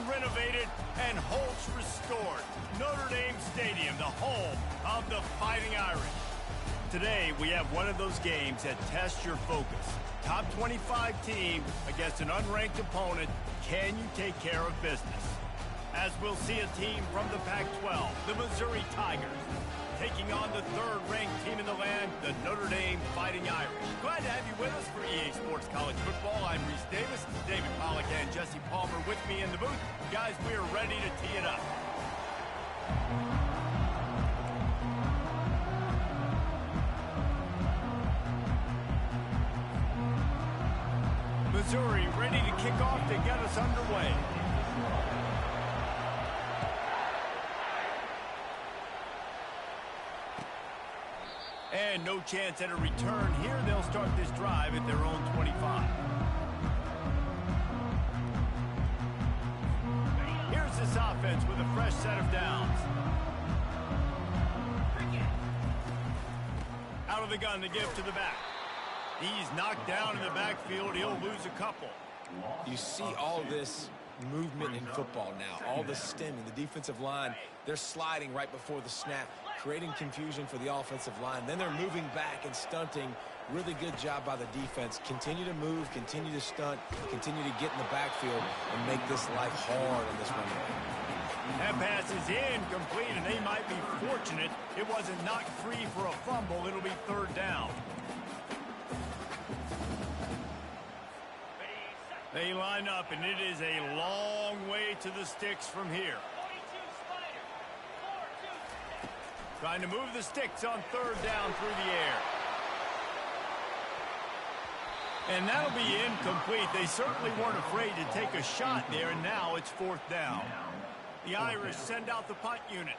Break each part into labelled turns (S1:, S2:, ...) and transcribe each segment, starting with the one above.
S1: renovated and Holtz restored. Notre Dame Stadium, the home of the Fighting Irish. Today, we have one of those games that tests your focus. Top 25 team against an unranked opponent. Can you take care of business? As we'll see a team from the Pac-12, the Missouri Tigers, taking on the third-ranked team in the land, the Notre Dame Fighting Irish. Glad to have you with us for EA Sports College Football. I'm Reese Davis, David Pollack and Jesse Palmer with me in the booth. Guys, we are ready to tee it up. Missouri ready to kick off to get us underway. And no chance at a return here. They'll start this drive at their own 25. Here's this offense with a fresh set of downs. Out of the gun to give to the back. He's knocked down in the backfield. He'll lose a couple.
S2: You see all this movement in football now. All the stemming. The defensive line, they're sliding right before the snap, creating confusion for the offensive line. Then they're moving back and stunting. Really good job by the defense. Continue to move, continue to stunt, continue to get in the backfield and make this life hard in this running game.
S1: That pass is incomplete, and they might be fortunate it wasn't knocked free for a fumble. It'll be third down. They line up, and it is a long way to the sticks from here. Trying to move the sticks on third down through the air. And that'll be incomplete. They certainly weren't afraid to take a shot there, and now it's fourth down. The Irish send out the punt unit.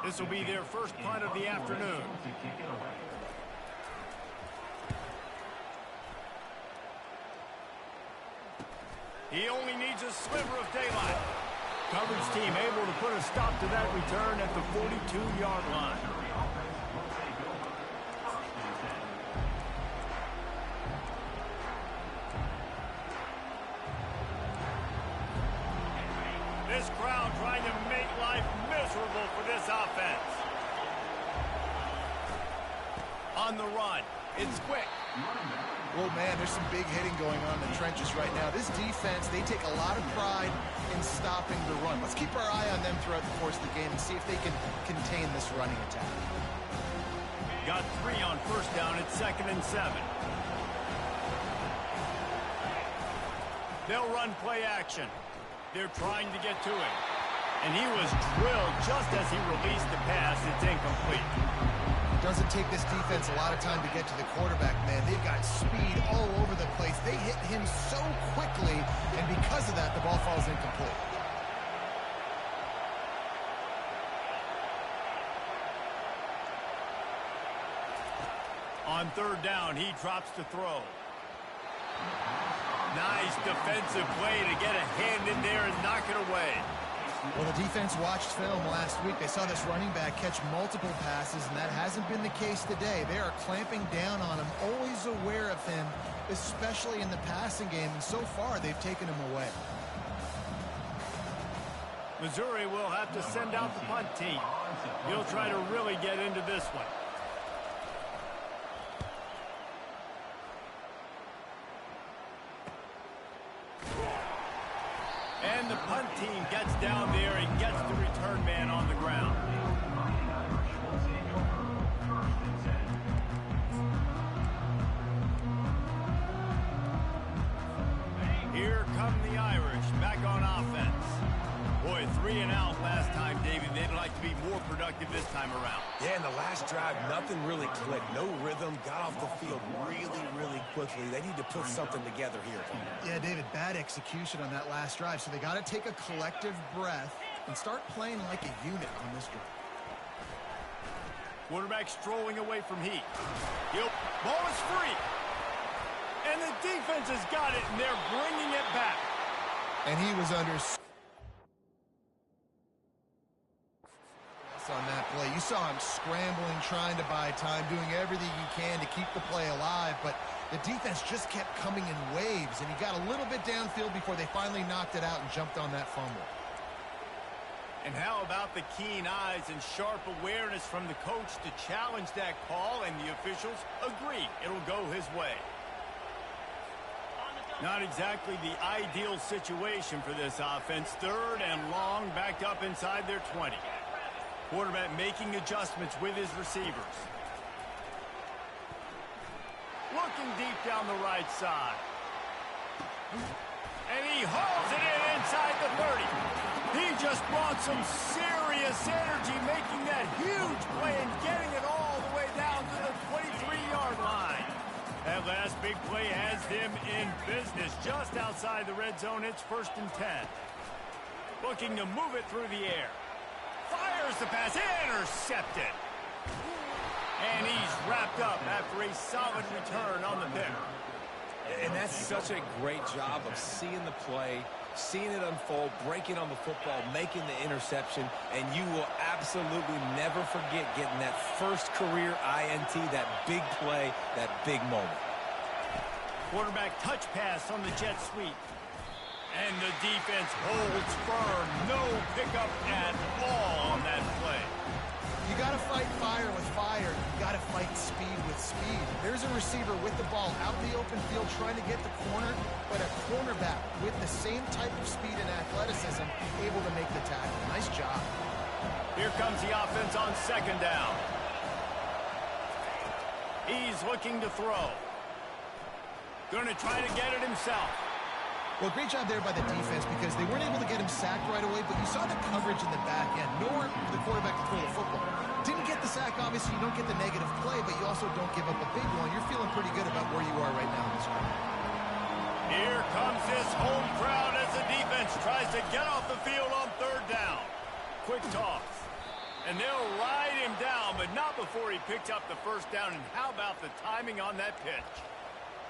S1: This will be their first punt of the afternoon. He only needs a sliver of daylight. Coverage team able to put a stop to that return at the 42-yard line. This crowd trying to make life miserable for this offense. On the run, it's quick.
S3: Well, man, there's some big hitting going on in the trenches right now. This defense, they take a lot of pride in stopping the run. Let's keep our eye on them throughout the course of the game and see if they can contain this running attack.
S1: Got 3 on first down. It's 2nd and 7. They'll run play action. They're trying to get to him. And he was drilled just as he released the pass. It's incomplete.
S3: Doesn't take this defense a lot of time to get to the quarterback, man. They've got speed all over the place. They hit him so quickly, and because of that, the ball falls incomplete.
S1: On third down, he drops to throw. Nice defensive play to get a hand in there and knock it away.
S3: Well, the defense watched film last week. They saw this running back catch multiple passes, and that hasn't been the case today. They are clamping down on him, always aware of him, especially in the passing game, and so far they've taken him away.
S1: Missouri will have to send out the punt team. He'll try to really get into this one. And the punt team gets down there and gets the return man on the ground. Here come the Irish back on offense. Boy, 3 and out last time, David. They'd like to be more productive this time around.
S2: Yeah, in the last drive, nothing really clicked. No rhythm, got off the field really quickly. They need to put something together here.
S3: Yeah, David, bad execution on that last drive, so they got to take a collective breath and start playing like a unit on this drive.
S1: Quarterback strolling away from heat. Ball is free. And the defense has got it, and they're bringing it back.
S3: And he was under on that play. You saw him scrambling, trying to buy time, doing everything he can to keep the play alive, but The defense just kept coming in waves, and he got a little bit downfield before they finally knocked it out and jumped on that fumble.
S1: And how about the keen eyes and sharp awareness from the coach to challenge that call, and the officials agree it'll go his way. Not exactly the ideal situation for this offense. 3rd and long, backed up inside their 20. Quarterback making adjustments with his receivers. Looking deep down the right side. And he hauls it in inside the 30. He just brought some serious energy, making that huge play and getting it all the way down to the 23-yard line. That last big play has them in business just outside the red zone. It's 1st and 10. Looking to move it through the air. Fires the pass, intercepted. And he's wrapped up after a solid return on the pick.
S2: And that's such a great job of seeing the play, seeing it unfold, breaking on the football, making the interception, and you will absolutely never forget getting that first career INT, that big play, that big moment.
S1: Quarterback touch pass on the jet sweep. And the defense holds firm. No pickup at all on that play.
S3: You got to fight fire with fire. You got to fight speed with speed. There's a receiver with the ball out in the open field trying to get the corner, but a cornerback with the same type of speed and athleticism able to make the tackle. Nice job.
S1: Here comes the offense on 2nd down. He's looking to throw. Going to try to get it himself.
S3: Well, great job there by the defense because they weren't able to get him sacked right away, but you saw the coverage in the back end. Nowhere for the quarterback to throw the football. Didn't get the sack, obviously. You don't get the negative play, but you also don't give up a big one. You're feeling pretty good about where you are right now in this game.
S1: Here comes this home crowd as the defense tries to get off the field on 3rd down. Quick toss. And they'll ride him down, but not before he picks up the 1st down. And how about the timing on that pitch?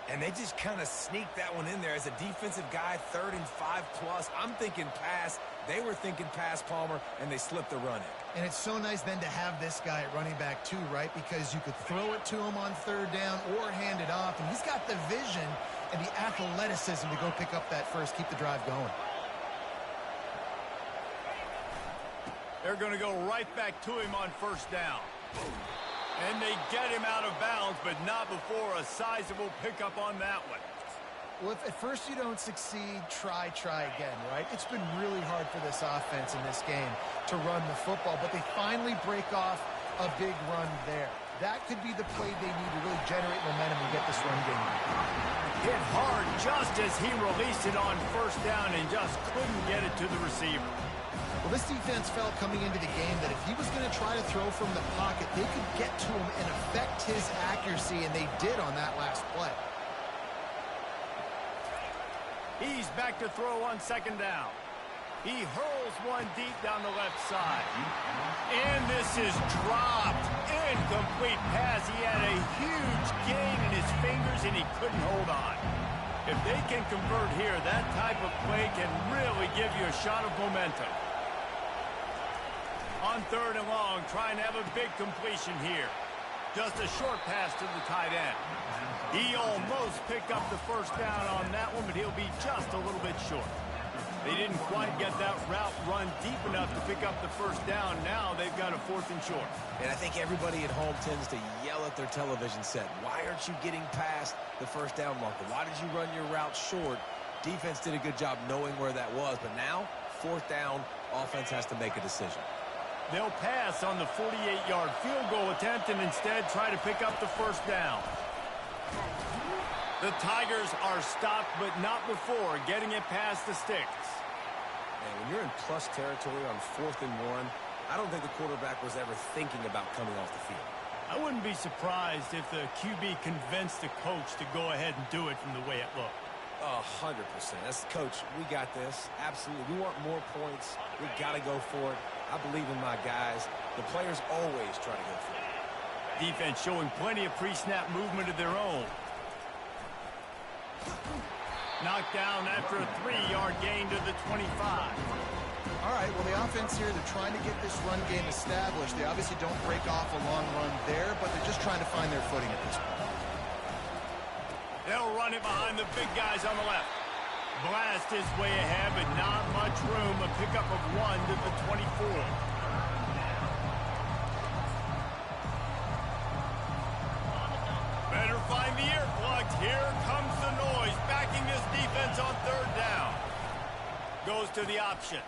S2: And they just kind of sneaked that one in there as a defensive guy, 3rd and 5+. I'm thinking pass. They were thinking pass, Palmer, and they slipped the run in.
S3: And it's so nice then to have this guy at running back too, right? Because you could throw it to him on 3rd down or hand it off. And he's got the vision and the athleticism to go pick up that first, keep the drive going.
S1: They're going to go right back to him on 1st down. And they get him out of bounds, but not before a sizable pickup on that one.
S3: Well, if at first you don't succeed, try again, right? It's been really hard for this offense in this game to run the football, but they finally break off a big run there. That could be the play they need to really generate momentum and get this run game.
S1: Hit hard just as he released it on 1st down and just couldn't get it to the receiver.
S3: Well, this defense felt coming into the game that if he was going to try to throw from the pocket, they could get to him and affect his accuracy, and they did on that last play.
S1: He's back to throw on 2nd down. He hurls one deep down the left side. And this is dropped. Incomplete pass. He had a huge gain in his fingers, and he couldn't hold on. If they can convert here, that type of play can really give you a shot of momentum. On 3rd and long, trying to have a big completion here. Just a short pass to the tight end. He almost picked up the 1st down on that one, but he'll be just a little bit short. They didn't quite get that route run deep enough to pick up the 1st down. Now they've got a 4th and short.
S2: And I think everybody at home tends to yell at their television set. Why aren't you getting past the 1st down marker? Why did you run your route short? Defense did a good job knowing where that was, but now 4th down, offense has to make a decision.
S1: They'll pass on the 48-yard field goal attempt and instead try to pick up the 1st down. The Tigers are stopped, but not before getting it past the sticks.
S2: And when you're in plus territory on 4th and 1, I don't think the quarterback was ever thinking about coming off the field.
S1: I wouldn't be surprised if the QB convinced the coach to go ahead and do it from the way it looked.
S2: 100%. That's coach. We got this. Absolutely. We want more points. We got to go for it. I believe in my guys. The players always try to go for it.
S1: Defense showing plenty of pre-snap movement of their own. Knocked down after a 3-yard gain to the 25.
S3: All right, well, the offense here, they're trying to get this run game established. They obviously don't break off a long run there, but they're just trying to find their footing at this point.
S1: They'll run it behind the big guys on the left. Blast his way ahead, but not much room. A pickup of 1 to the 24. Better find the earplugs. Here comes the noise, backing this defense on 3rd down. Goes to the option.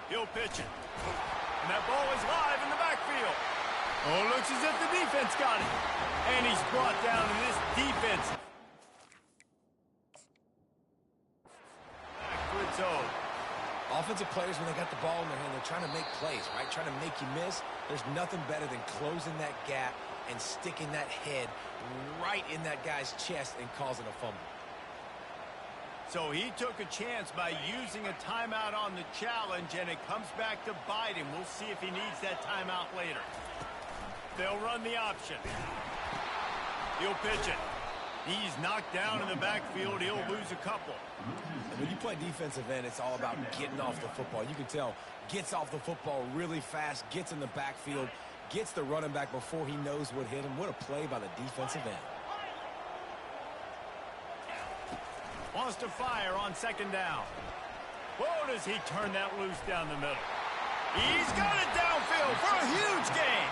S1: He'll pitch it. And that ball is live in the backfield. Oh, looks as if the defense got it. And he's brought down in this defense.
S2: Offensive players, when they got the ball in their hand, they're trying to make plays, right? Trying to make you miss. There's nothing better than closing that gap and sticking that head right in that guy's chest and causing a fumble.
S1: So he took a chance by using a timeout on the challenge, and it comes back to bite him. We'll see if he needs that timeout later. They'll run the option. He'll pitch it. He's knocked down in the backfield. He'll lose a couple.
S2: When you play defensive end, it's all about getting off the football. You can tell, gets off the football really fast, gets in the backfield, gets the running back before he knows what hit him. What a play by the defensive end.
S1: Wants to fire on 2nd down. Whoa, does he turn that loose down the middle. He's got it downfield for a huge gain.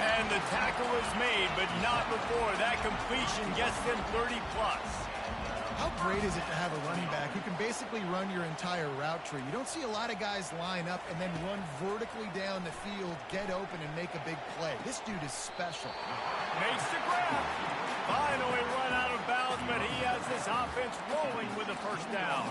S1: And the tackle is made, but not before that completion gets them 30+.
S3: How great is it to have a running back who can basically run your entire route tree? You don't see a lot of guys line up and then run vertically down the field, get open, and make a big play. This dude is special.
S1: Makes the grab. Finally run out of bounds, but he has this offense rolling with a 1st down.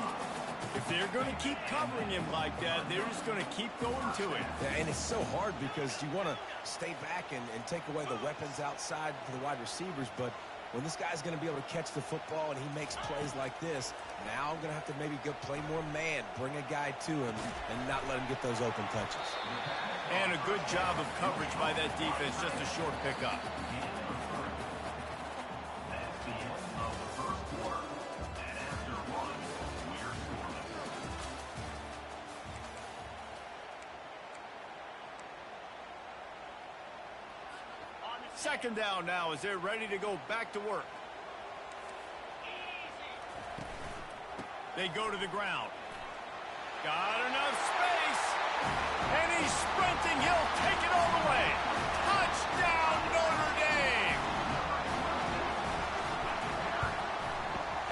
S1: If they're going to keep covering him like that, they're just going to keep going to it.
S2: Yeah, and it's so hard because you want to stay back and take away the weapons outside for the wide receivers, but when this guy's going to be able to catch the football and he makes plays like this, now I'm going to have to maybe go play more man, bring a guy to him, and not let him get those open touches.
S1: And a good job of coverage by that defense, just a short pickup. Second down now as they're ready to go back to work. They go to the ground. Got enough space. And he's sprinting. He'll take it all the way. Touchdown, Notre Dame.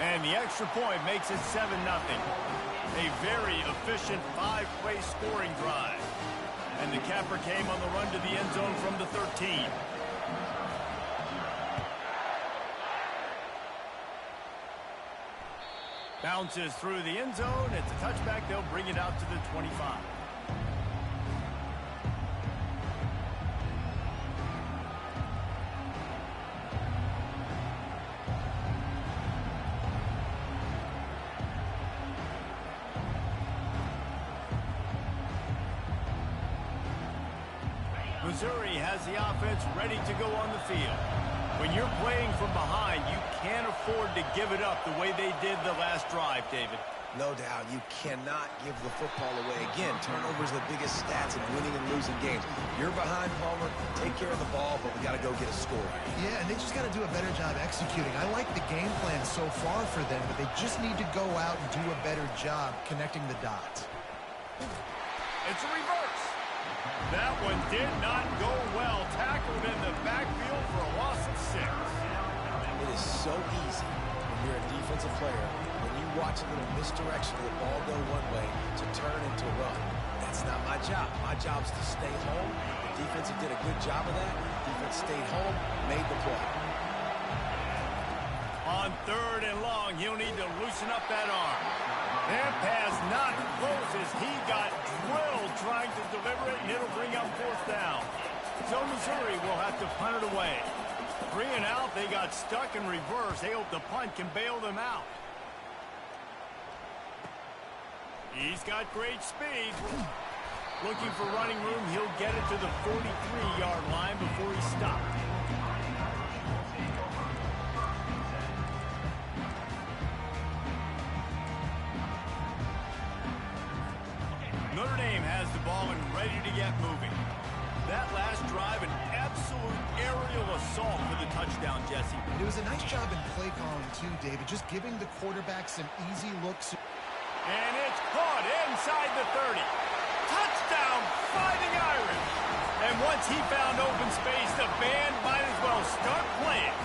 S1: And the extra point makes it 7-0. A very efficient 5-play scoring drive. And the capper came on the run to the end zone from the 13. Bounces through the end zone. It's a touchback. They'll bring it out to the 25. Missouri has the offense ready to go on the field. When you're playing from behind, you can't afford to give it up the way they did the last drive, David.
S2: No doubt, you cannot give the football away. Again, turnovers are the biggest stats in winning and losing games. You're behind, Palmer, take care of the ball, but we got to go get a score.
S3: Yeah, and they just got to do a better job executing. I like the game plan so far for them, but they just need to go out and do a better job connecting the dots.
S1: It's a reverse. That one did not go well. Tackled in the backfield for a loss of 6.
S2: It is so easy when you're a defensive player, when you watch a little misdirection of the ball go one way to turn into run. That's not my job. My job is to stay home. The defense did a good job of that. Defense stayed home, made the play.
S1: On 3rd and long, he'll need to loosen up that arm. That pass not close as he got drilled trying to deliver it, and it'll bring up 4th down. So Missouri will have to punt it away. 3 and out, they got stuck in reverse. They hope the punt can bail them out. He's got great speed. Looking for running room, he'll get it to the 43-yard line before he stopped. Notre Dame has the ball and ready to get moving. That last drive, an absolute aerial assault for the touchdown, Jesse.
S3: It was a nice job in play calling, too, David, just giving the quarterback some easy looks.
S1: And it's caught inside the 30. Touchdown, Fighting Irish. And once he found open space, the band might as well start playing.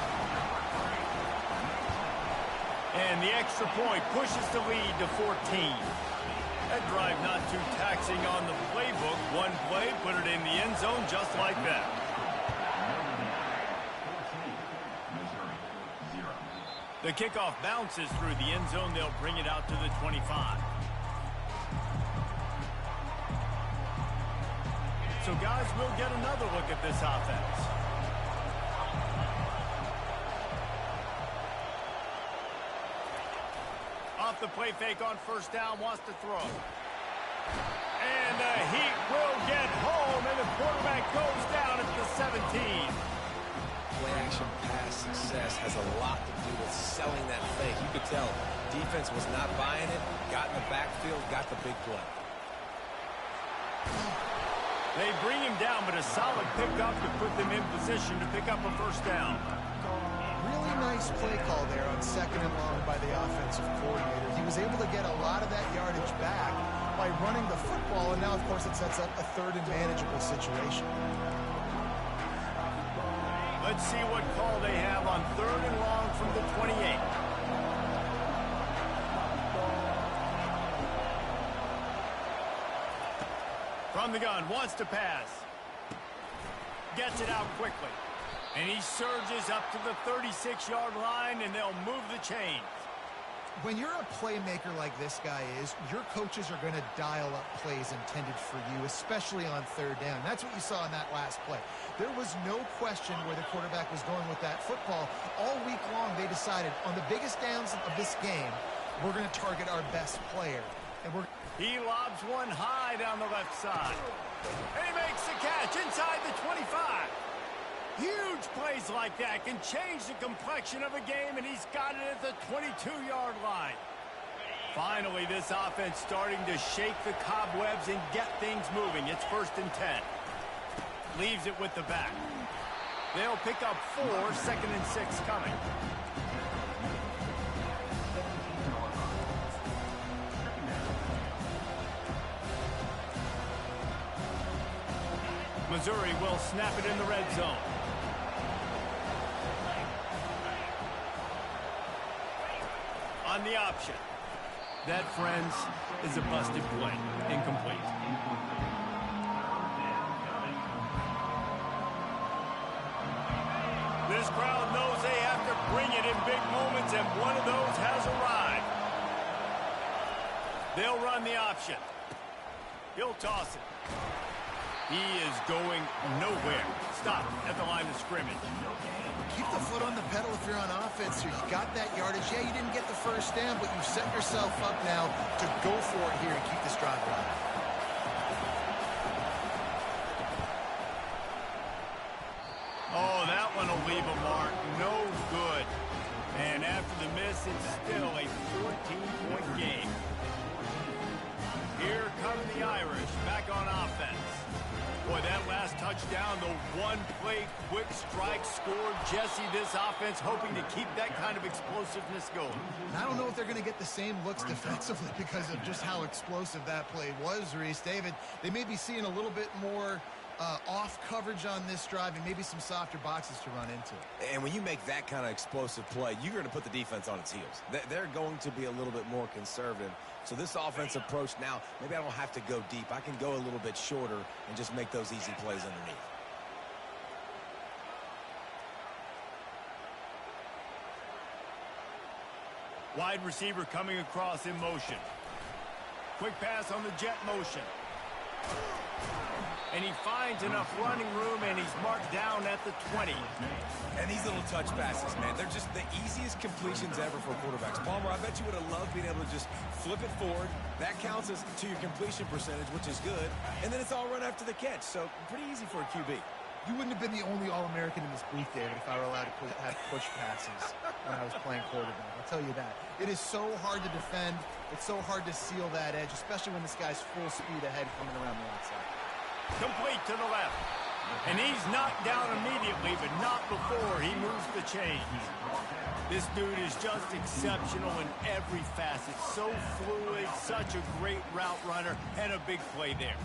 S1: And the extra point pushes the lead to 14. That drive not too taxing on the playbook. One play, put it in the end zone just like that. The kickoff bounces through the end zone. They'll bring it out to the 25. So, guys, we'll get another look at this offense. Off the play fake on first down, wants to throw. And the Heat will get home, and the quarterback goes down at the 17.
S2: Play-action pass success has a lot to do with selling that fake. You could tell defense was not buying it, got in the backfield, got the big play.
S1: They bring him down, but a solid pickup to put them in position to pick up a first down.
S3: Really nice play call there on 2nd and long by the offensive coordinator. He was able to get a lot of that yardage back by running the football, and now, of course, it sets up a 3rd and manageable situation.
S1: Let's see what call they have on 3rd and long from the 28. From the gun, wants to pass. Gets it out quickly. And he surges up to the 36-yard line, and they'll move the chains.
S3: When you're a playmaker like this guy is, your coaches are going to dial up plays intended for you, especially on 3rd down. That's what you saw in that last play. There was no question where the quarterback was going with that football. All week long, they decided on the biggest downs of this game, we're going to target our best player. And
S1: he lobs one high down the left side. And he makes the catch inside the 25. Huge plays like that can change the complexion of a game, and he's got it at the 22-yard line. Finally, this offense starting to shake the cobwebs and get things moving. It's 1st and 10. Leaves it with the back. They'll pick up 4, 2nd and 6 coming. Missouri will snap it in the red zone. On the option. That, friends, is a busted play. Incomplete. This crowd knows they have to bring it in big moments, and one of those has arrived. They'll run the option. He'll toss it. He is going nowhere. Stop at the line of scrimmage.
S3: keep the foot on the pedal if you're on offense here. You got that yardage. Yeah, you didn't get the first down, but you've set yourself up now to go for it here and keep this drive alive.
S1: Oh, that one will leave a mark. No good. And after the miss, it's still a 14-point game. Here come the Irish back on offense. Boy, that last touchdown, the one-play quick strike scored. Jesse, this offense hoping to keep that kind of explosiveness going.
S3: And I don't know if they're going to get the same looks defensively because of just how explosive that play was, Reese. David, they may be seeing a little bit more off coverage on this drive and maybe some softer boxes to run into.
S2: And when you make that kind of explosive play, you're going to put the defense on its heels. They're going to be a little bit more conservative. So this offense approach now, maybe I don't have to go deep. I can go a little bit shorter and just make those easy plays underneath.
S1: Wide receiver coming across in motion. Quick pass on the jet motion. And he finds enough running room, and he's marked down at the 20.
S2: And these little touch passes, man, they're just the easiest completions ever for quarterbacks. Palmer, I bet you would have loved being able to just flip it forward. That counts as to your completion percentage, which is good. And then it's all run after the catch, so pretty easy for a QB.
S3: You wouldn't have been the only All-American in this booth, David, if I were allowed to have push passes when I was playing quarterback. I'll tell you that. It is so hard to defend. It's so hard to seal that edge, especially when this guy's full speed ahead coming around the outside.
S1: Complete to the left. And he's knocked down immediately, but not before he moves the chains. This dude is just exceptional in every facet. So fluid, such a great route runner, and a big play there.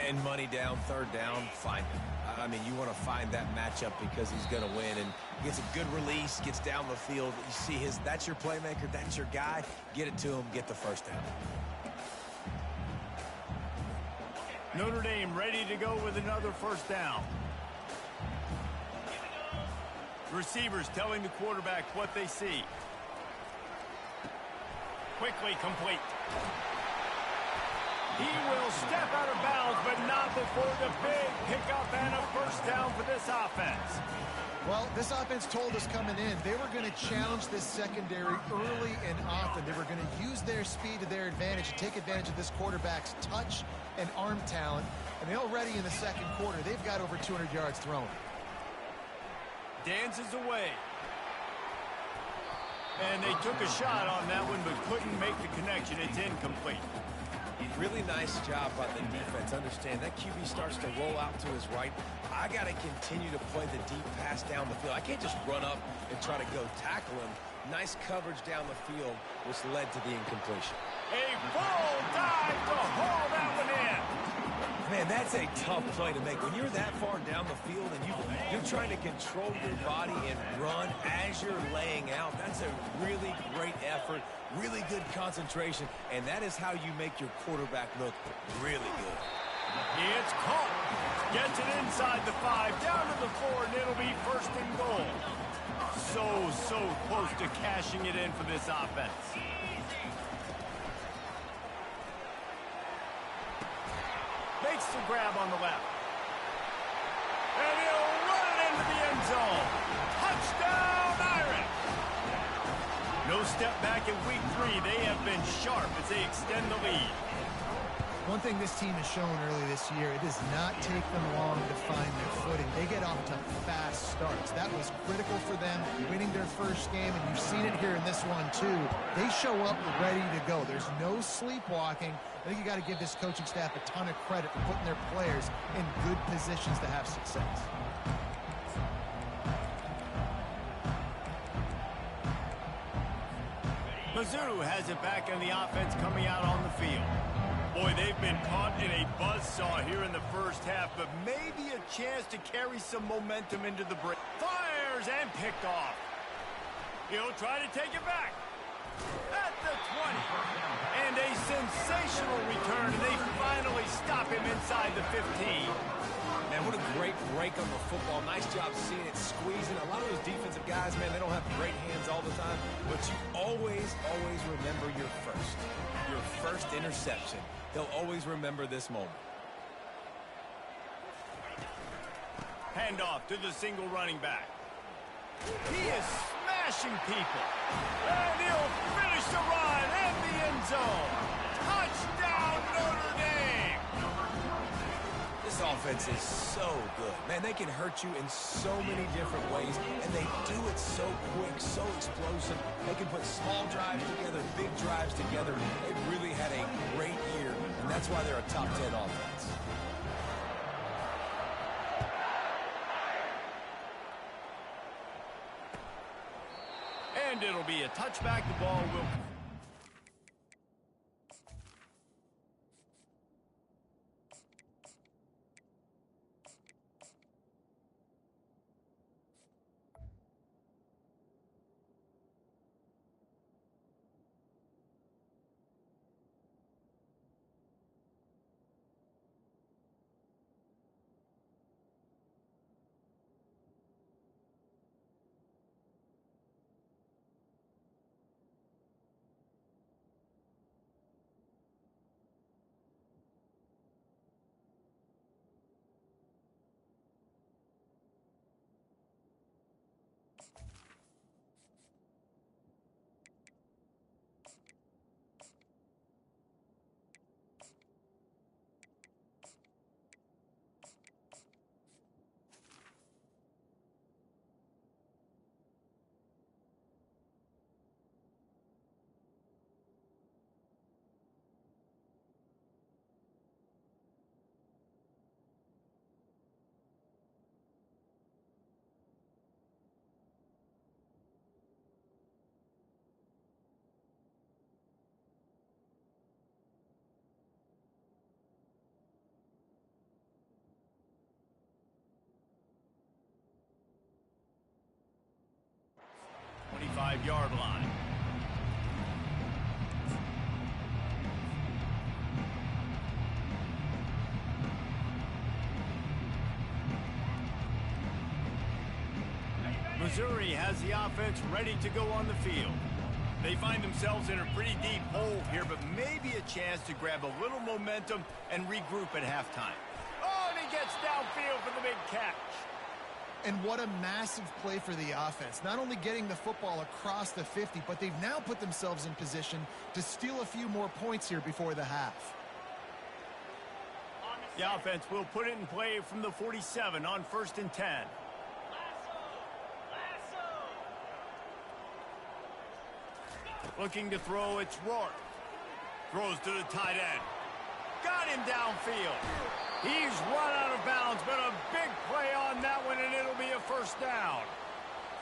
S2: And money down, third down, find him. I mean, you want to find that matchup because he's going to win. And gets a good release, gets down the field. You see that's your playmaker, that's your guy. Get it to him, get the first down.
S1: Notre Dame ready to go with another first down. Receivers telling the quarterback what they see. Quickly complete. He will step out of bounds, but not before the big pickup and a first down for this offense.
S3: Well, this offense told us coming in they were going to challenge this secondary early and often. They were going to use their speed to their advantage and take advantage of this quarterback's touch and arm talent. And they already in the second quarter, they've got over 200 yards thrown.
S1: Dances away. And they took a shot on that one, but couldn't make the connection. It's incomplete.
S2: Really nice job by the defense. Understand that QB starts to roll out to his right. I got to continue to play the deep pass down the field. I can't just run up and try to go tackle him. Nice coverage down the field, which led to the incompletion.
S1: A full dive to haul that one in.
S2: Man, that's a tough play to make. When you're that far down the field and you're trying to control your body and run as you're laying out, that's a really great effort, really good concentration, and that is how you make your quarterback look really good.
S1: It's caught. Gets it inside the 5, down to the 4, and it'll be first and goal. So close to cashing it in for this offense. Makes the grab on the left. And he'll run it into the end zone. Touchdown, Irish! No step back in week 3. They have been sharp as they extend the lead.
S3: One thing this team has shown early this year, it does not take them long to find their footing. They get off to fast starts. That was critical for them, winning their first game, and you've seen it here in this one too. They show up ready to go. There's no sleepwalking. I think you got to give this coaching staff a ton of credit for putting their players in good positions to have success.
S1: Mizzou has it back on the offense coming out on the field. Boy, they've been caught in a buzzsaw here in the first half, but maybe a chance to carry some momentum into the break. Fires and picked off. He'll try to take it back. At the 20. And a sensational return, and they finally stop him inside the 15.
S2: Man, what a great break on the football. Nice job seeing it squeezing. A lot of those defensive guys, man, they don't have great hands all the time, but you always remember your first interception. They'll always remember this moment.
S1: Handoff to the single running back. He is smashing people. And he'll finish the run in the end zone. Touchdown, Notre Dame.
S2: This offense is so good. Man, they can hurt you in so many different ways, and they do it so quick, so explosive. They can put small drives together, big drives together. They've really had a great year, and that's why they're a top 10 offense.
S1: And it'll be a touchback. The ball will... Missouri has the offense ready to go on the field. They find themselves in a pretty deep hole here, but maybe a chance to grab a little momentum and regroup at halftime. Oh, and he gets downfield for the big catch.
S3: And what a massive play for the offense. Not only getting the football across the 50, but they've now put themselves in position to steal a few more points here before the half.
S1: The offense will put it in play from the 47 on 1st and 10. Looking to throw, it's Rourke. Throws to the tight end. Got him downfield. He's run out of bounds, but a big play on that one, and it'll be a first down.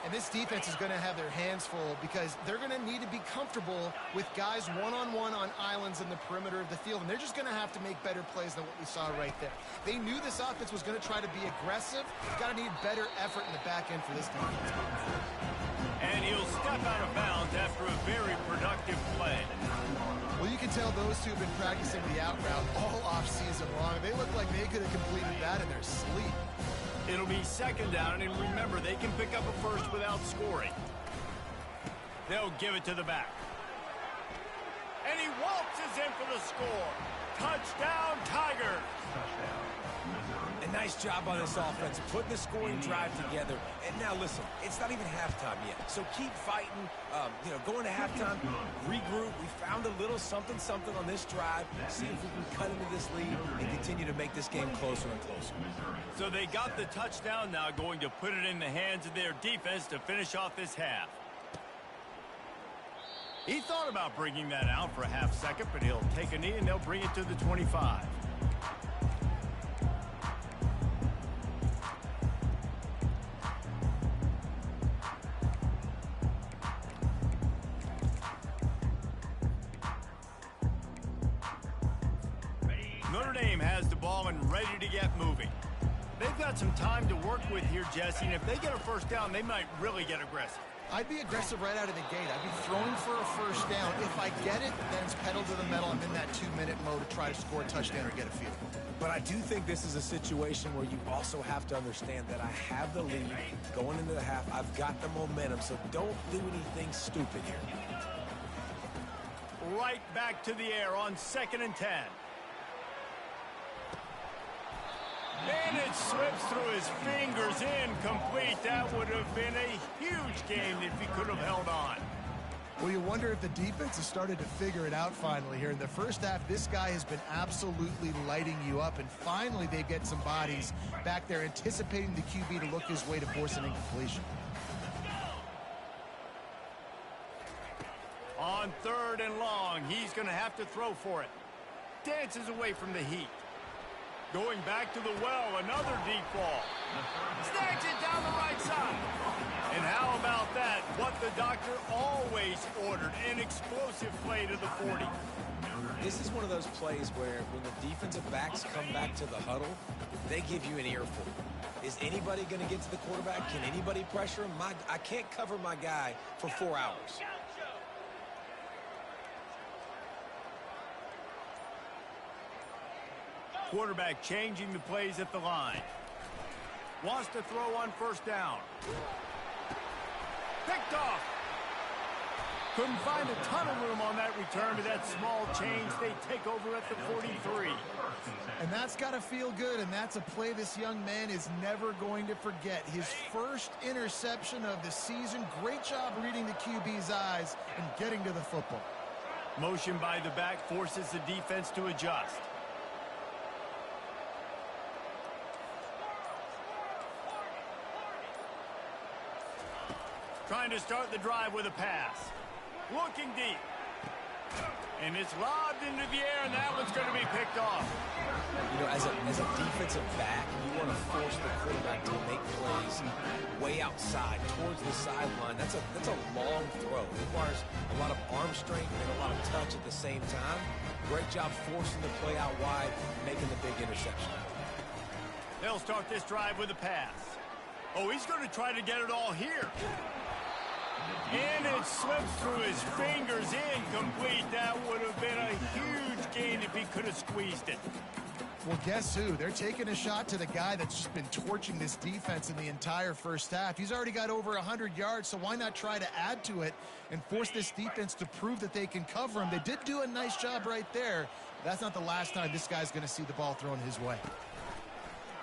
S3: And this defense is going to have their hands full because they're going to need to be comfortable with guys one-on-one on islands in the perimeter of the field, and they're just going to have to make better plays than what we saw right there. They knew this offense was going to try to be aggressive. Got to need better effort in the back end for this defense.
S1: And he'll step out of bounds after a very productive play.
S3: Well, you can tell those two have been practicing the out route all off-season long. They look like they could have completed that in their sleep.
S1: It'll be 2nd down, and remember, they can pick up a first without scoring. They'll give it to the back. And he waltzes in for the score. Touchdown, Tigers!
S2: A nice job on this offense, putting the scoring drive together. And now listen, it's not even halftime yet. So keep fighting, going to halftime, regroup. We found a little something on this drive. See if we can cut into this lead and continue to make this game closer and closer.
S1: So they got the touchdown, now going to put it in the hands of their defense to finish off this half. He thought about bringing that out for a half second, but he'll take a knee and they'll bring it to the 25. Notre Dame has the ball and ready to get moving. They've got some time to work with here, Jesse, and if they get a first down, they might really get aggressive.
S3: I'd be aggressive right out of the gate. I'd be throwing for a first down. If I get it, then it's pedal to the metal. I'm in that 2-minute mode to try to score a touchdown or get a field goal.
S2: But I do think this is a situation where you also have to understand that I have the lead going into the half. I've got the momentum, so don't do anything stupid here.
S1: Right back to the air on 2nd and 10. And it slips through his fingers, incomplete. That would have been a huge game if he could have held on.
S3: Well, you wonder if the defense has started to figure it out finally here. In the first half, this guy has been absolutely lighting you up, and finally they get some bodies back there anticipating the QB to look his way to force an incompletion.
S1: On 3rd and long, he's going to have to throw for it. Dances away from the heat. Going back to the well, another deep ball. Snags it down the right side. And how about that? What the doctor always ordered, an explosive play to the 40.
S2: This is one of those plays where when the defensive backs come back to the huddle, they give you an earful. Is anybody going to get to the quarterback? Can anybody pressure him? I can't cover my guy for 4 hours.
S1: Quarterback changing the plays at the line. Wants to throw on 1st down. Picked off. Couldn't find a ton of room on that return to that small change. They take over at the 43.
S3: And that's got to feel good, and that's a play this young man is never going to forget. His first interception of the season. Great job reading the QB's eyes and getting to the football.
S1: Motion by the back forces the defense to adjust. Trying to start the drive with a pass. Looking deep. And it's lobbed into the air, and that one's going to be picked off.
S2: You know, as a defensive back, you want to force the quarterback to make plays way outside, towards the sideline. That's a long throw. It requires a lot of arm strength and a lot of touch at the same time. Great job forcing the play out wide, making the big interception.
S1: They'll start this drive with a pass. Oh, he's going to try to get it all here. And it slips through his fingers, incomplete. That would have been a huge gain if he could have squeezed it.
S3: Well, guess who? They're taking a shot to the guy that's just been torching this defense in the entire first half. He's already got over 100 yards, so why not try to add to it and force this defense to prove that they can cover him? They did do a nice job right there. That's not the last time this guy's going to see the ball thrown his way.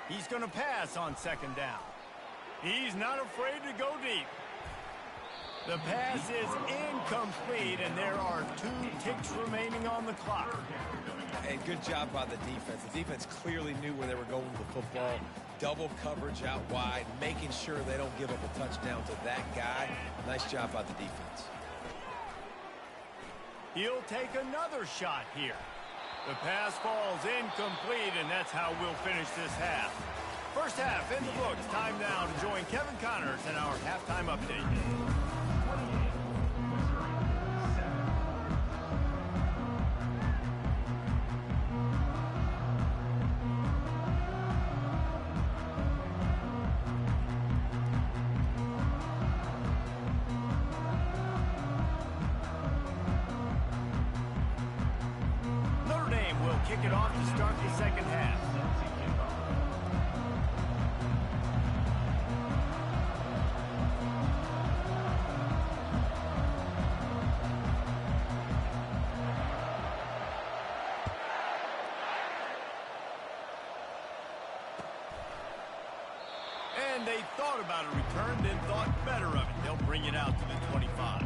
S1: He's going to pass on second down. He's not afraid to go deep. The pass is incomplete, and there are 2 ticks remaining on the clock.
S2: And good job by the defense. The defense clearly knew where they were going with the football. Double coverage out wide, making sure they don't give up a touchdown to that guy. Nice job by the defense.
S1: He'll take another shot here. The pass falls incomplete, and that's how we'll finish this half. First half in the books. Time now to join Kevin Connors in our halftime update. Notre Dame will kick it off to start the second half. And they thought about a return, then thought better of it. They'll bring it out to the 25.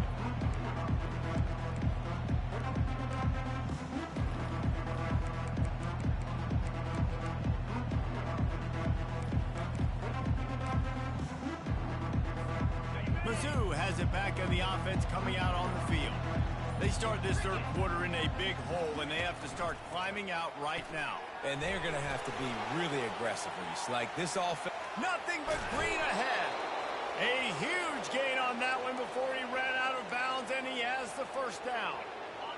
S1: Mizzou has it back in the offense coming out on the field. They start this third quarter in a big hole, and they have to start climbing out right now.
S2: And they're going to have to be really aggressive, Reese. Like this offense.
S1: Nothing but green ahead. A huge gain on that one before he ran out of bounds, and he has the first down.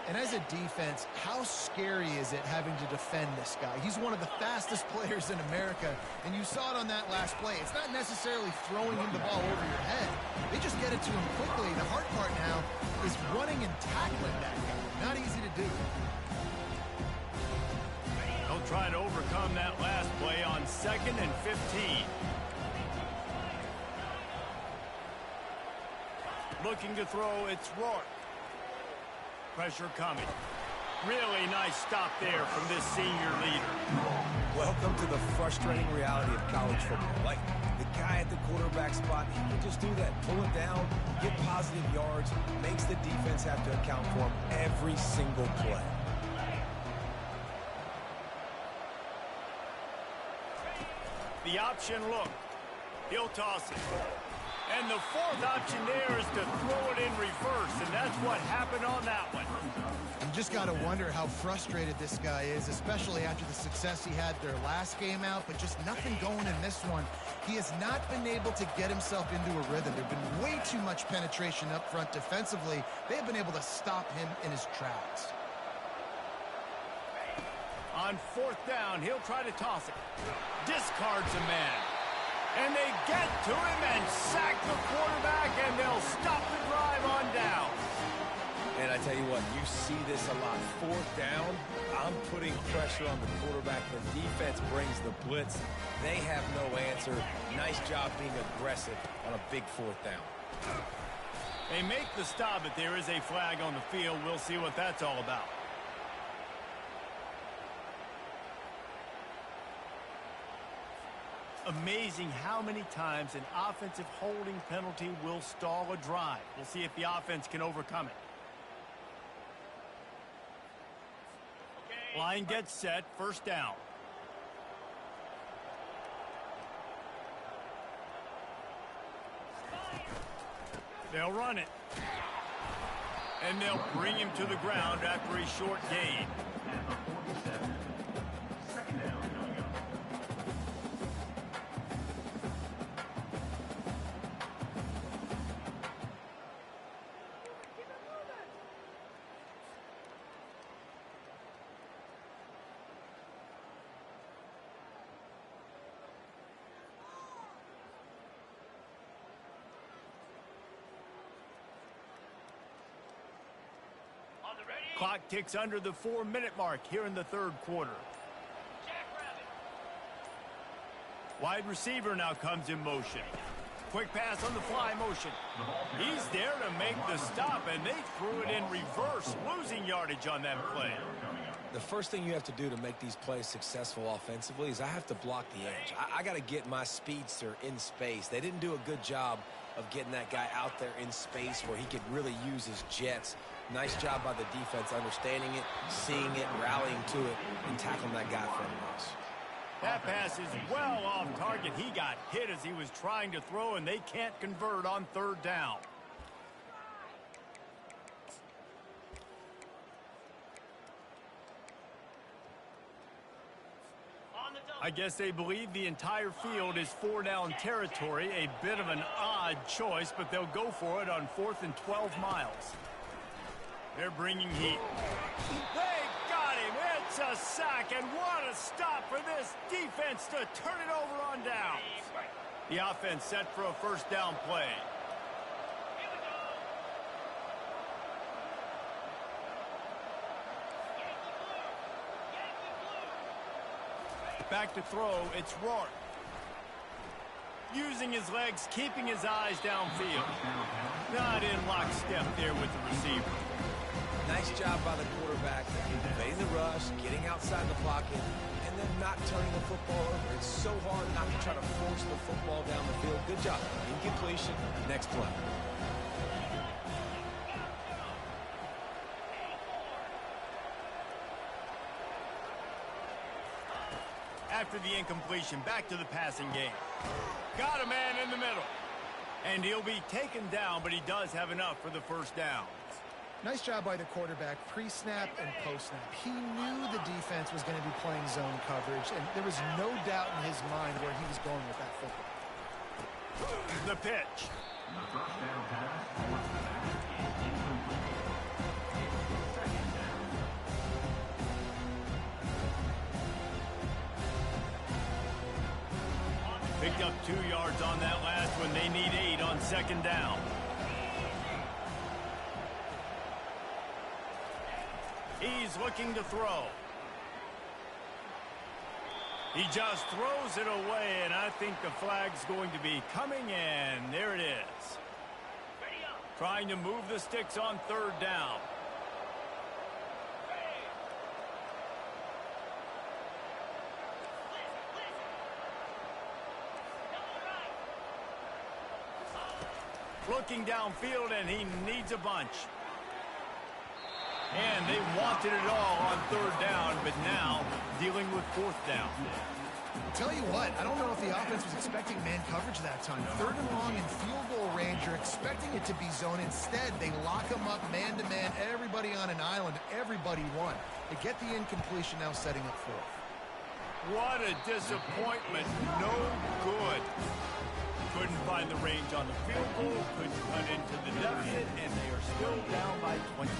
S3: And as a defense, how scary is it having to defend this guy? He's one of the fastest players in America, and you saw it on that last play. It's not necessarily throwing him the ball over your head. They just get it to him quickly. The hard part now is running and tackling that guy. Not easy to do.
S1: They'll try to overcome that last play on 2nd and 15. Looking to throw, it's Rourke. Pressure coming. Really nice stop there from this senior leader.
S2: Welcome to the frustrating reality of college football. Like, the guy at the quarterback spot, he can just do that. Pull it down, get positive yards, makes the defense have to account for him every single play.
S1: The option look. He'll toss it. And the fourth option there is to throw it in reverse, and that's what happened on that one.
S3: You just got to wonder how frustrated this guy is, especially after the success he had their last game out, but just nothing going in this one. He has not been able to get himself into a rhythm. There's been way too much penetration up front defensively. They have been able to stop him in his tracks.
S1: On 4th down, he'll try to toss it. Discards a man. And they get to him and sack the quarterback, and they'll stop the drive on down.
S2: And I tell you what, you see this a lot. 4th down, I'm putting pressure on the quarterback. The defense brings the blitz. They have no answer. Nice job being aggressive on a big 4th down.
S1: They make the stop, but there is a flag on the field. We'll see what that's all about. Amazing how many times an offensive holding penalty will stall a drive. We'll see if the offense can overcome it. Line gets set, 1st down. They'll run it. And they'll bring him to the ground after a short gain. Clock ticks under the 4-minute mark here in the third quarter. Wide receiver now comes in motion. Quick pass on the fly motion. He's there to make the stop, and they threw it in reverse, losing yardage on that play.
S2: The first thing you have to do to make these plays successful offensively is I have to block the edge. I got to get my speedster in space. They didn't do a good job of getting that guy out there in space where he could really use his jets. Nice job by the defense understanding it, seeing it, rallying to it, and tackling that guy for a loss.
S1: That pass is well off target. He got hit as he was trying to throw, and they can't convert on third down. I guess they believe the entire field is 4-down territory. A bit of an odd choice, but they'll go for it on 4th and 12 miles. They're bringing heat. They got him. It's a sack, and what a stop for this defense to turn it over on downs. The offense set for a first down play. Back to throw, it's Rourke. Using his legs, keeping his eyes downfield. Not in lockstep there with the receiver.
S2: Nice job by the quarterback, evading the rush, getting outside the pocket, and then not turning the football over. It's so hard not to try to force the football down the field. Good job. Incompletion. Next play.
S1: After the incompletion, back to the passing game. Got a man in the middle. And he'll be taken down, but he does have enough for the first down.
S3: Nice job by the quarterback, pre-snap and post-snap. He knew the defense was going to be playing zone coverage, and there was no doubt in his mind where he was going with that football.
S1: The pitch. Picked up 2 yards on that last one. They need 8 on second down. He's looking to throw. He just throws it away, and I think the flag's going to be coming in. There it is. Trying to move the sticks on third down. Looking downfield, and he needs a bunch. And they wanted it all on third down, but now dealing with fourth down.
S3: Tell you what, I don't know if the offense was expecting man coverage that time. Third and long in field goal range, you're expecting it to be zone. Instead, they lock them up man-to-man, everybody on an island, everybody won. They get the incompletion, now setting up fourth.
S1: What a disappointment. No good. Couldn't find the range on the field goal, couldn't cut into the deficit, and they are still down by 20.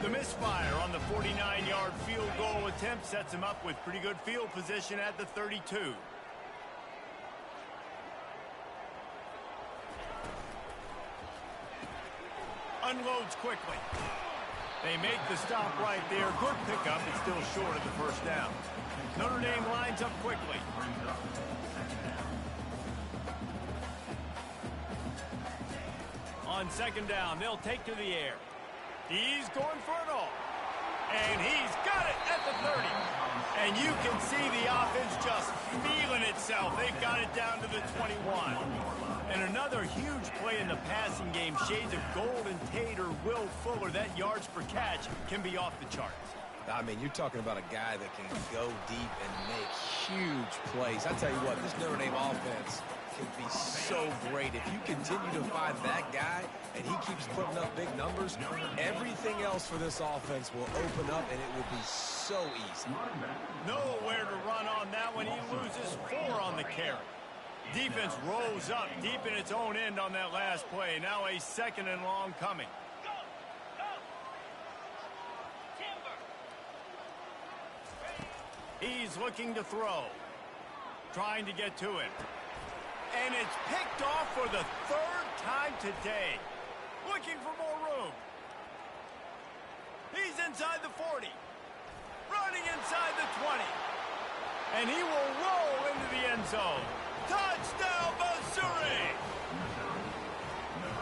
S1: The misfire on the 49-yard field goal attempt sets him up with pretty good field position at the 32. Unloads quickly. They make the stop right there. Good pickup. It's still short of the first down. Notre Dame lines up quickly. On second down, they'll take to the air. He's going for it all. And he's got it at the 30. And you can see the offense just feeling itself. They've got it down to the 21. And another huge play in the passing game. Shades of Golden Tate or Will Fuller. That yards per catch can be off the charts.
S2: I mean, you're talking about a guy that can go deep and make huge plays. I tell you what, this Notre Dame offense can be so great. If you continue to find that guy and he keeps putting up big numbers, everything else for this offense will open up and it will be so easy.
S1: Nowhere to run on that one. He loses 4 on the carry. Defense rose up deep in its own end on that last play. Now a second and long coming. He's looking to throw. Trying to get to it. And it's picked off for the 3rd time today. Looking for more room. He's inside the 40. Running inside the 20. And he will roll into the end zone. Touchdown, Missouri!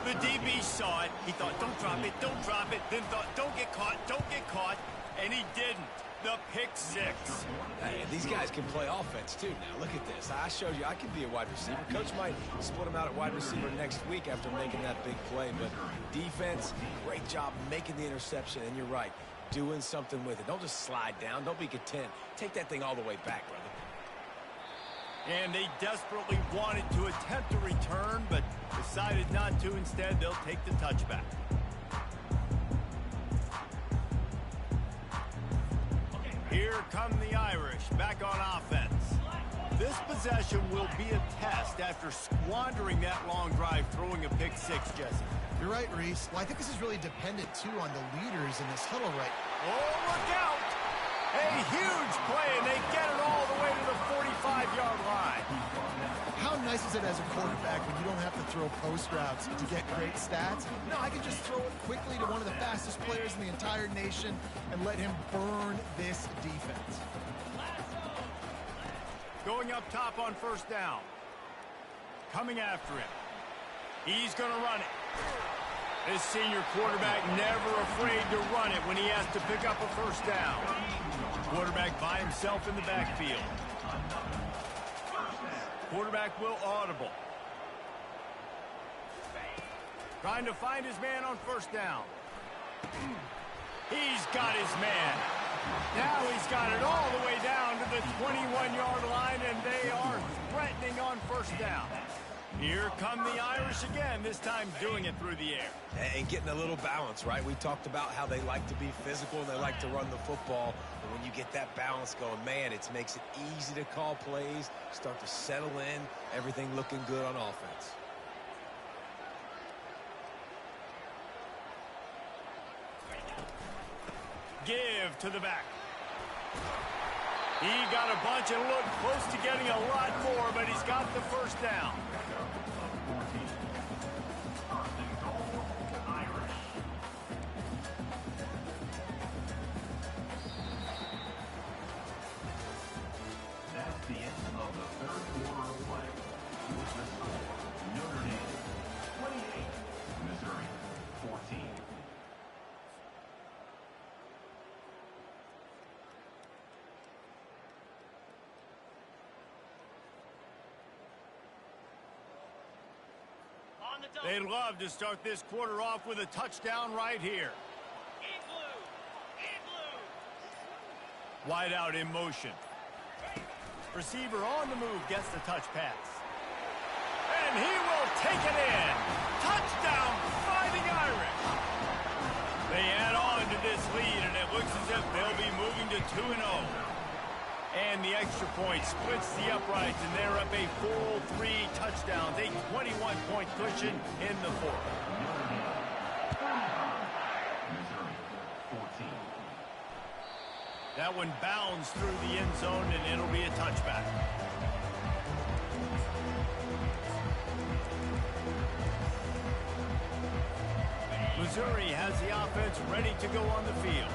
S1: The DB saw it. He thought, don't drop it, don't drop it. Then thought, don't get caught, don't get caught. And he didn't. The pick six.
S2: Hey, these guys can play offense, too. Now, look at this. I showed you I can be a wide receiver. Coach might split him out at wide receiver next week after making that big play. But defense, great job making the interception. And you're right, doing something with it. Don't just slide down. Don't be content. Take that thing all the way back, brother.
S1: And they desperately wanted to attempt a return, but decided not to. Instead, they'll take the touchback. Here come the Irish, back on offense. This possession will be a test after squandering that long drive, throwing a pick six, Jesse.
S3: You're right, Reese. Well, I think this is really dependent, too, on the leaders in this huddle right.
S1: Oh, look out! A huge play, and they get it all the way to the 45-yard line.
S3: How nice is it as a quarterback when you don't have to throw post routes to get great stats? No, I can just throw it quickly to one of the fastest players in the entire nation and let him burn this defense.
S1: Going up top on first down. Coming after him. He's going to run it. This senior quarterback never afraid to run it when he has to pick up a first down. Quarterback by himself in the backfield. Quarterback will audible. Trying to find his man on first down. He's got his man. Now he's got it all the way down to the 21-yard line, and they are threatening on first down. Here come the Irish again, this time doing it through the air.
S2: And getting a little balance, right? We talked about how they like to be physical and they like to run the football. But when you get that balance going, man, it makes it easy to call plays, start to settle in, everything looking good on offense.
S1: Give to the back. He got a bunch and looked close to getting a lot more, but he's got the first down.
S4: That's the end of the third quarter of play. With the score, Notre Dame 28, Missouri 14.
S1: They'd love to start this quarter off with a touchdown right here. Wide out in motion. Receiver on the move gets the touch pass. And he will take it in. Touchdown, Fighting Irish. They add on to this lead, and it looks as if they'll be moving to 2-0. And the extra point splits the uprights, and they're up a full 3 touchdowns, a 21-point cushion in the fourth. That one bounds through the end zone, and it'll be a touchback. Missouri has the offense ready to go on the field.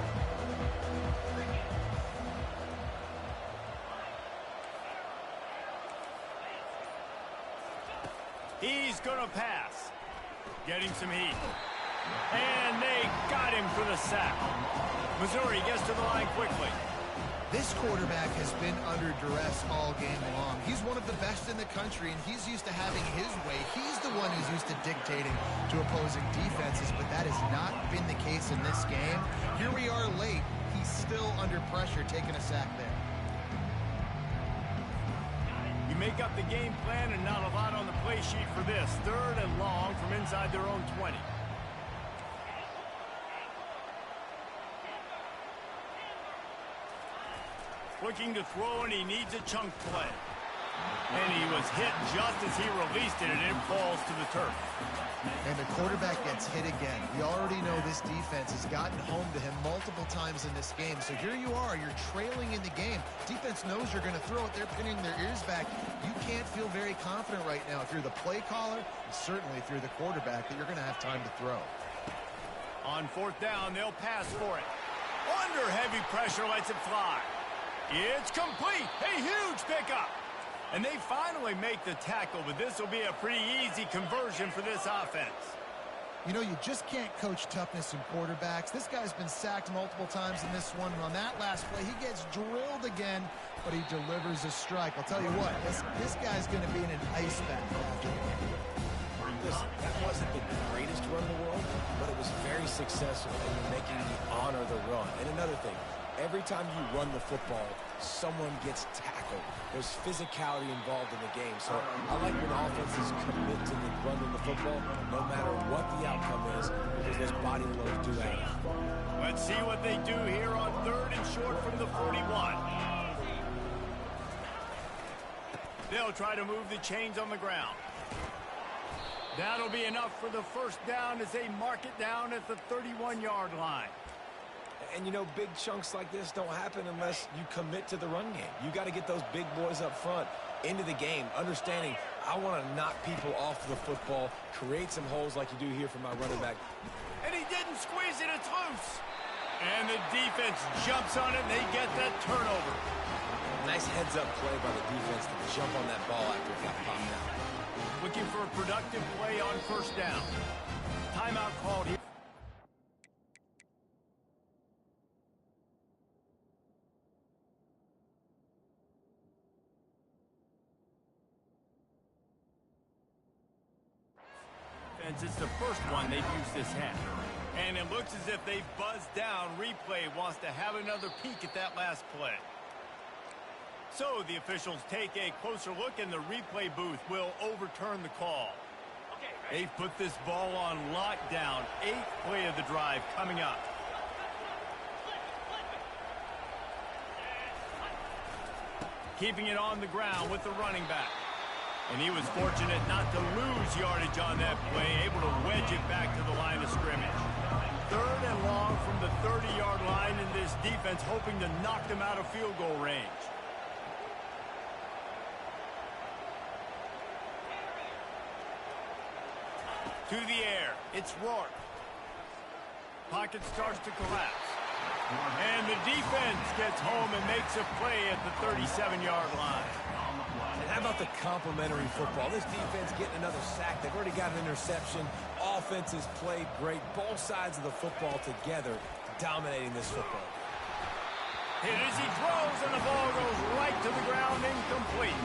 S1: He's going to pass. Getting some heat. And they got him for the sack. Missouri gets to the line quickly.
S3: This quarterback has been under duress all game long. He's one of the best in the country, and he's used to having his way. He's the one who's used to dictating to opposing defenses, but that has not been the case in this game. Here we are late. He's still under pressure, taking a sack there.
S1: You make up the game plan, and not a lot on the play sheet for this. 3rd and long from inside their own 20. Looking to throw, and he needs a chunk play. And he was hit just as he released it, and it falls to the turf.
S3: And the quarterback gets hit again. We already know this defense has gotten home to him multiple times in this game. So here you are, you're trailing in the game. Defense knows you're going to throw it. They're pinning their ears back. You can't feel very confident right now if you're the play caller, and certainly if you're the quarterback, that you're going to have time to throw.
S1: On 4th down, they'll pass for it. Under heavy pressure, lets it fly. It's complete. A huge pickup. And they finally make the tackle, but this will be a pretty easy conversion for this offense.
S3: You know, you just can't coach toughness in quarterbacks. This guy's been sacked multiple times in this one, and on that last play, he gets drilled again, but he delivers a strike. I'll tell you what, this guy's going to be in an ice bath after the game.
S2: Listen, that wasn't the greatest run in the world, but it was very successful, and you're making me honor the run. And another thing, every time you run the football, someone gets tackled. There's physicality involved in the game. So I like when offenses commit to running the football, no matter what the outcome is, because those body loads do add up.
S1: Let's see what they do here on 3rd and short from the 41. They'll try to move the chains on the ground. That'll be enough for the first down as they mark it down at the 31-yard line.
S2: And, you know, big chunks like this don't happen unless you commit to the run game. You got to get those big boys up front into the game, understanding I want to knock people off the football, create some holes like you do here for my running back.
S1: And he didn't squeeze it. It's loose. And the defense jumps on it, and they get that turnover.
S2: Nice heads-up play by the defense to jump on that ball after it got popped out.
S1: Looking for a productive play on 1st down. Timeout called here. It's the first one they've used this half. And it looks as if they've buzzed down. Replay wants to have another peek at that last play. So the officials take a closer look, and the replay booth will overturn the call. They've put this ball on lockdown. 8th play of the drive coming up. Keeping it on the ground with the running back. And he was fortunate not to lose yardage on that play, able to wedge it back to the line of scrimmage. 3rd and long from the 30-yard line, and this defense hoping to knock them out of field goal range. To the air, it's Rourke. Pocket starts to collapse. And the defense gets home and makes a play at the 37-yard line.
S2: And how about the complimentary football? This defense getting another sack. They've already got an interception. Offense has played great. Both sides of the football together dominating this football.
S1: Hit as he throws, and the ball goes right to the ground, incomplete.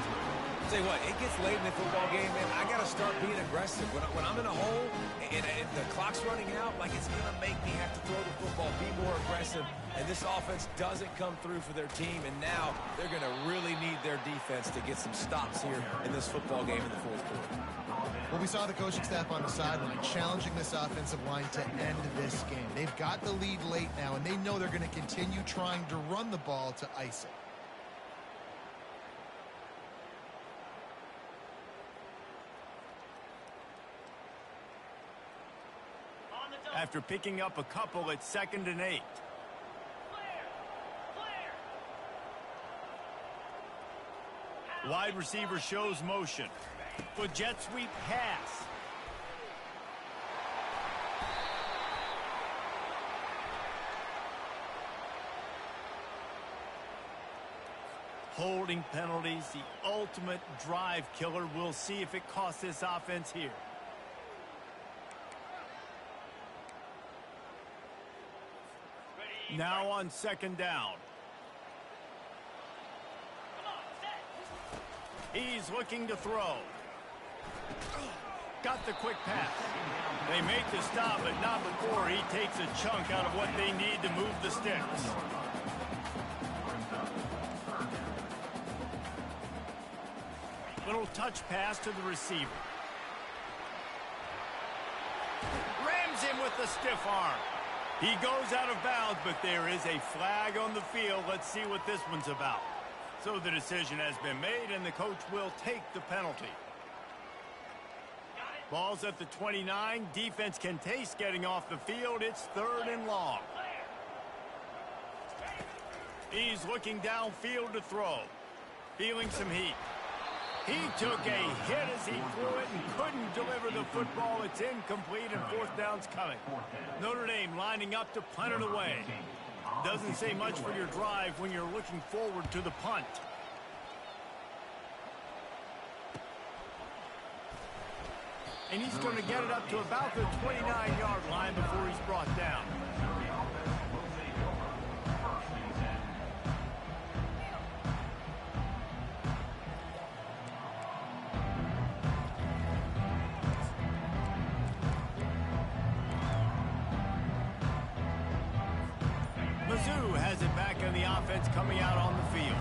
S2: Tell you what, it gets late in the football game, man. I got to start being aggressive. When I'm in a hole and the clock's running out, like, it's going to make me have to throw the football, be more aggressive. And this offense doesn't come through for their team, and now they're going to really need their defense to get some stops here in this football game in the 4th quarter.
S3: Well, we saw the coaching staff on the sideline challenging this offensive line to end this game. They've got the lead late now, and they know they're going to continue trying to run the ball to ice it.
S1: After picking up a couple at 2nd and 8. Wide receiver shows motion. For jet sweep pass. Holding penalties, the ultimate drive killer. We'll see if it costs this offense here. Now on 2nd down. He's looking to throw. Got the quick pass. They make the stop, but not before he takes a chunk out of what they need to move the sticks. Little touch pass to the receiver. Rams him with the stiff arm. He goes out of bounds, but there is a flag on the field. Let's see what this one's about. So the decision has been made, and the coach will take the penalty. Ball's at the 29. Defense can taste getting off the field. It's 3rd and long. He's looking downfield to throw. Feeling some heat. He took a hit as he threw it and couldn't deliver the football. It's incomplete, and 4th down's coming. Notre Dame lining up to punt it away. doesn't say much for your drive when you're looking forward to the punt. And he's going to get it up to about the 29-yard line before he's brought down. Mizzou has it back on the offense coming out on the field.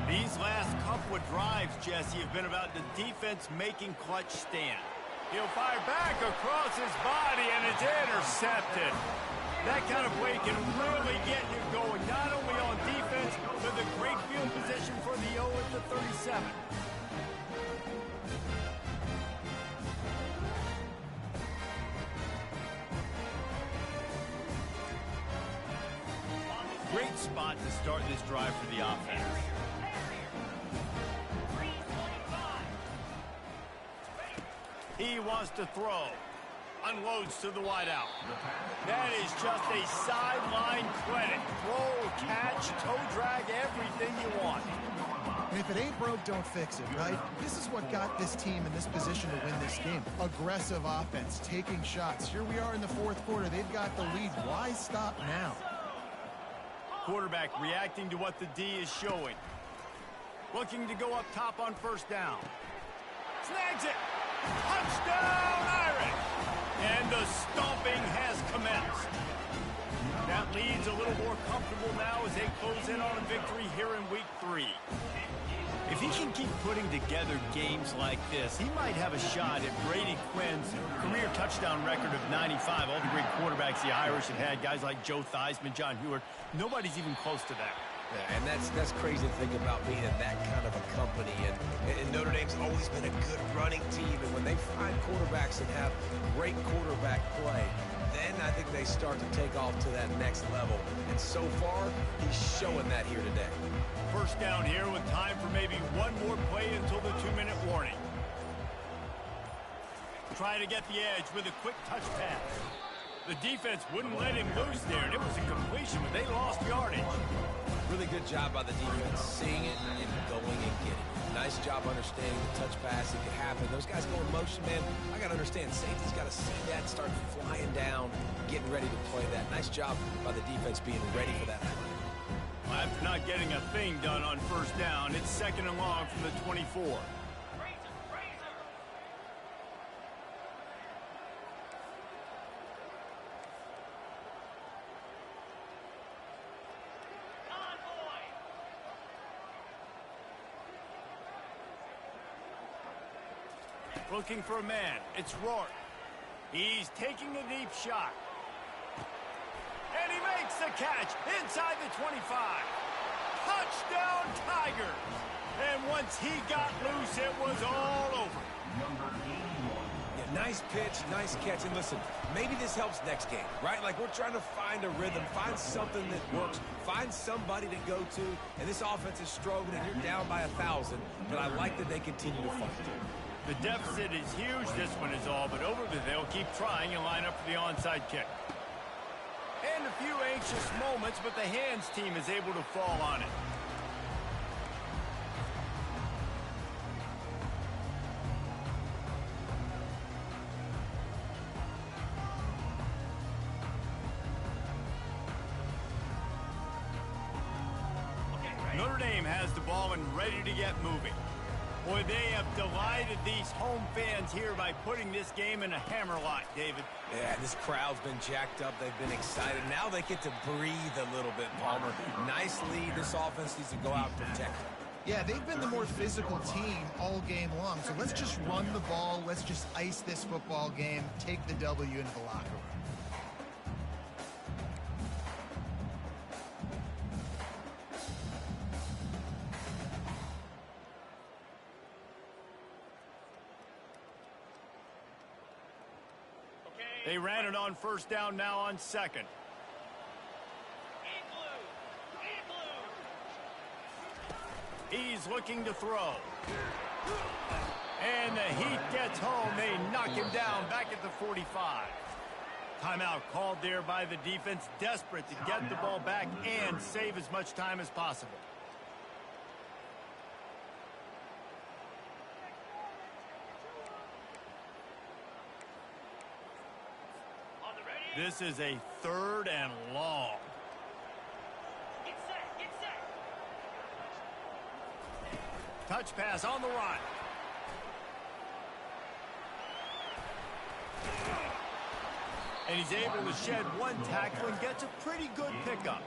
S1: These last couple of drives, Jesse, have been about the defense making clutch stand. He'll fire back across his body, and it's intercepted. That kind of play can really get you going, not only on defense, but the great field position for the O at the 37. Great spot to start this drive for the offense. He wants to throw. Unloads to the wideout. That is just a sideline credit. Throw, catch, toe drag, everything you want.
S3: And if it ain't broke, don't fix it, right? This is what got this team in this position to win this game. Aggressive offense, taking shots. Here we are in the fourth quarter. They've got the lead. Why stop now?
S1: Quarterback reacting to what the D is showing. Looking to go up top on first down. Snags it. Touchdown, Irish! And the stomping has commenced. That lead's a little more comfortable now as they close in on a victory here in week 3. If he can keep putting together games like this, he might have a shot at Brady Quinn's career touchdown record of 95. All the great quarterbacks the Irish have had, guys like Joe Theismann, John Hewart, nobody's even close to that.
S2: Yeah, and that's crazy to think about being in that kind of a company. And Notre Dame's always been a good running team. And when they find quarterbacks and have great quarterback play, then I think they start to take off to that next level. And so far, he's showing that here today.
S1: First down here with time for maybe one more play until the 2-minute warning. Try to get the edge with a quick touch pass. The defense wouldn't let him loose there, and it was a completion, but they lost yardage.
S2: Really good job by the defense, seeing it and going and getting it. Nice job understanding the touch pass. It could happen. Those guys go in motion, man. I got to understand, safety's got to see that and start flying down, getting ready to play that. Nice job by the defense being ready for that.
S1: After not getting a thing done on first down, it's second and long from the 24. Looking for a man. It's Rourke. He's taking a deep shot. And he makes the catch inside the 25. Touchdown, Tigers. And once he got loose, it was all over.
S2: Yeah, nice pitch, nice catch. And listen, maybe this helps next game, right? Like we're trying to find a rhythm, find something that works, find somebody to go to. And this offense is struggling, and you're down by 1,000. But I like that they continue to fight.
S1: The deficit is huge. This one is all but over, but they'll keep trying and line up for the onside kick. And a few anxious moments, but the hands team is able to fall on it. Notre Dame has the ball and ready to get moving. Boy, they have delighted these home fans here by putting this game in a hammerlock, David.
S2: Yeah, this crowd's been jacked up. They've been excited. Now they get to breathe a little bit, Palmer. Nice lead. This offense needs to go out and protect it.
S3: Yeah, they've been the more physical team all game long. So let's just run the ball. Let's just ice this football game. Take the W into the locker room.
S1: They ran it on first down, now on second. He's looking to throw. And the heat gets home. They knock him down back at the 45. Timeout called there by the defense, desperate to get the ball back and save as much time as possible. This is a 3rd and long. Touch pass on the run. And he's able to shed one tackle and gets a pretty good pickup.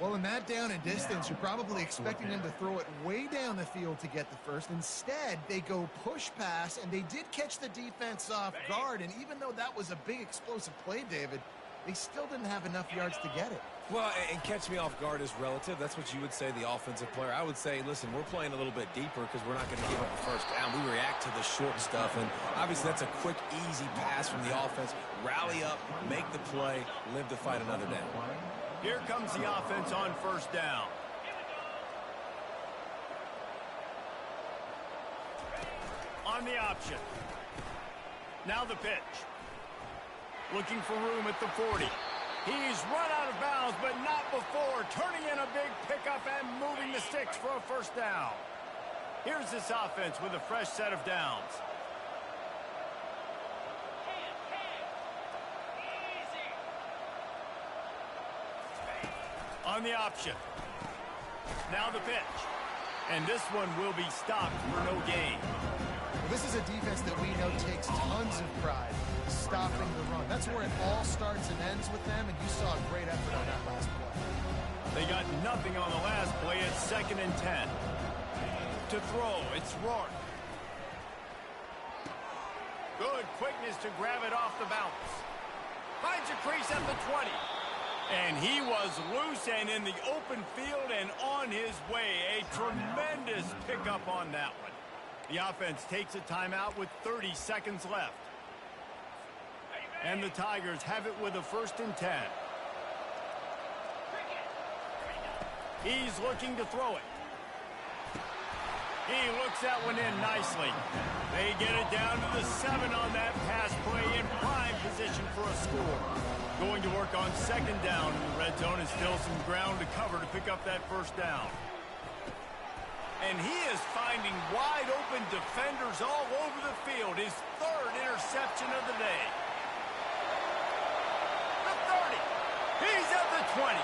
S3: Well, in that down and distance, you're probably expecting them to throw it way down the field to get the first. Instead, they go push pass, and they did catch the defense off guard. And even though that was a big explosive play, David, they still didn't have enough yards to get it.
S2: Well, and catch me off guard is relative. That's what you would say, the offensive player. I would say, listen, we're playing a little bit deeper because we're not going to give up the first down. We react to the short stuff, and obviously that's a quick, easy pass from the offense. Rally up, make the play, live to fight another down.
S1: Here comes the offense on first down. On the option. Now the pitch. Looking for room at the 40. He's run out of bounds, but not before. Turning in a big pickup and moving the sticks for a first down. Here's this offense with a fresh set of downs. On the option. Now the pitch. And this one will be stopped for no gain.
S3: Well, this is a defense that we know takes tons of pride stopping the run. That's where it all starts and ends with them, and you saw a great effort on that last play.
S1: They got nothing on the last play. It's 2nd and 10. To throw, it's Rourke. Good quickness to grab it off the bounce. Finds a crease at the 20. And he was loose and in the open field and on his way. A tremendous pickup on that one. The offense takes a timeout with 30 seconds left. And the Tigers have it with a 1st and 10. He's looking to throw it. He looks that one in nicely. They get it down to the 7 on that pass play in prime position for a score. Going to work on 2nd down in the red zone and still some ground to cover to pick up that first down. And he is finding wide open defenders all over the field. His 3rd interception of the day. The 30. He's at the 20.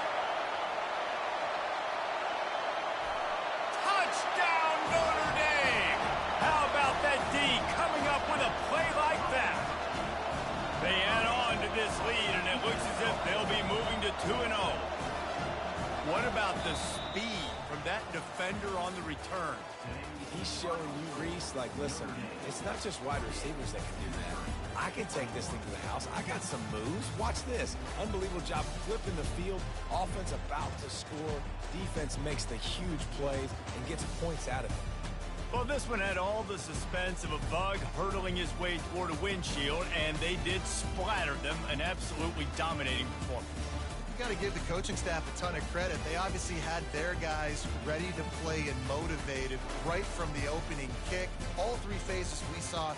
S1: Touchdown Notre Dame. How about that D coming up with a play like that? They add on to this lead, and it looks as if they'll be moving to 2-0. What about the speed from that defender on the return?
S2: He's showing you, Reese, like, listen, it's not just wide receivers that can do that. I can take this thing to the house. I got some moves. Watch this. Unbelievable job flipping the field. Offense about to score. Defense makes the huge plays and gets points out of it.
S1: Well, this one had all the suspense of a bug hurtling his way toward a windshield, and they did splatter them. An absolutely dominating performance.
S3: You got to give the coaching staff a ton of credit. They obviously had their guys ready to play and motivated right from the opening kick. All 3 phases we saw